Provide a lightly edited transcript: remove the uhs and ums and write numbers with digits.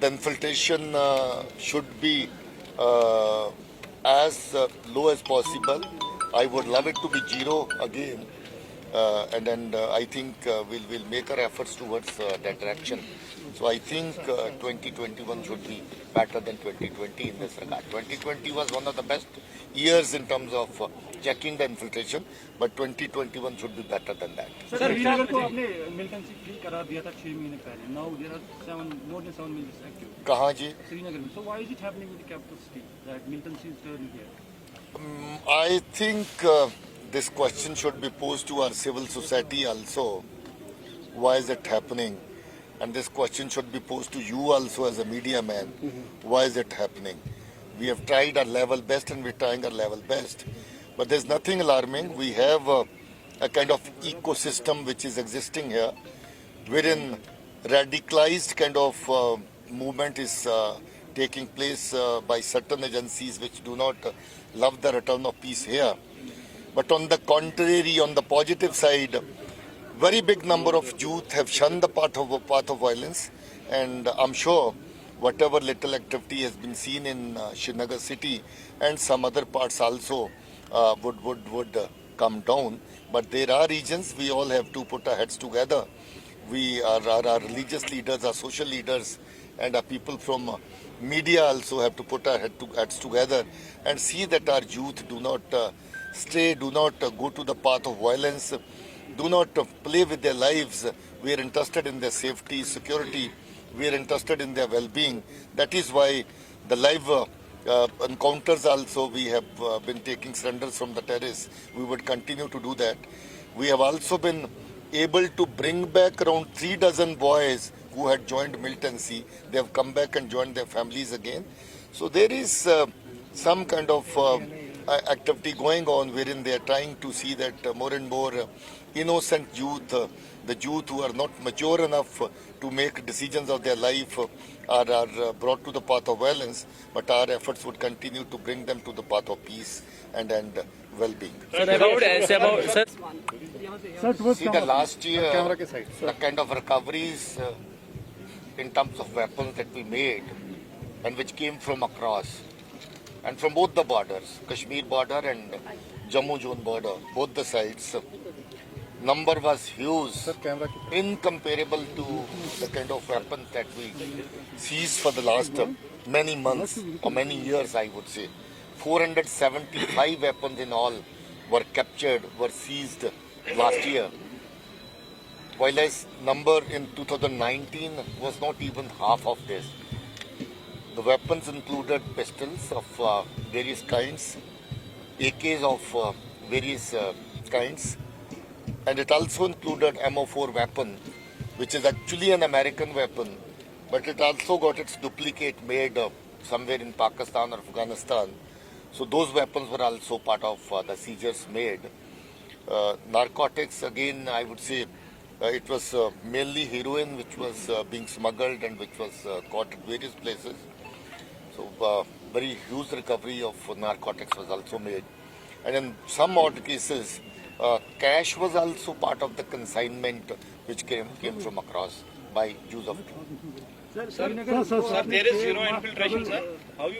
the infiltration should be as low as possible. I would love it to be zero again, and then I think we'll make our efforts towards that direction. So I think 2021 should be better than 2020 in this regard. 2020 was one of the best years in terms of checking the infiltration, but 2021 should be better than that. Sir, Srinagar को आपने militancy free करार दिया था 6 महीने पहले. Now there are more than 7 militancy active. कहाँ जी? श्रीनगर में. So why is it happening with the capital city that militancy is turning here? I think this question should be posed to our civil society also. Why is it happening? And this question should be posed to you also as a media man. Why is it happening? We have tried our level best and we're trying our level best. But there's nothing alarming. We have a kind of ecosystem which is existing here, wherein radicalized kind of movement is taking place by certain agencies which do not love the return of peace here. But on the contrary, on the positive side, very big number of youth have shunned the path of violence, and I'm sure whatever little activity has been seen in Srinagar city and some other parts also would come down. But there are regions we all have to put our heads together. We are our religious leaders, our social leaders, and our people from media also have to put our heads together and see that our youth do not stray, do not go to the path of violence, do not play with their lives. We are interested in their safety, security. We are interested in their well-being. That is why the live encounters also, we have been taking surrenders from the terrace. We would continue to do that. We have also been able to bring back around 3 dozen boys who had joined militancy. They have come back and joined their families again. So there is some kind of activity going on wherein they are trying to see that more and more innocent youth, the youth who are not mature enough to make decisions of their life are brought to the path of violence, but our efforts would continue to bring them to the path of peace and well-being. See, the last year, the kind of recoveries in terms of weapons that we made and which came from across and from both the borders, Kashmir border and Jammu zone border, both the sides, number was huge, incomparable to the kind of weapons that we seized for the last many months or many years, I would say. 475 weapons in all were captured, were seized last year. While this number in 2019 was not even half of this. The weapons included pistols of various kinds, AKs of various kinds, and it also included MO4 weapon, which is actually an American weapon, but it also got its duplicate made somewhere in Pakistan or Afghanistan. So those weapons were also part of the seizures made. Narcotics, again, I would say it was mainly heroin which was being smuggled and which was caught at various places. So very huge recovery of narcotics was also made. And in some odd cases, cash was also part of the consignment which came from across by use of. Sir, there is zero infiltration, sir. How you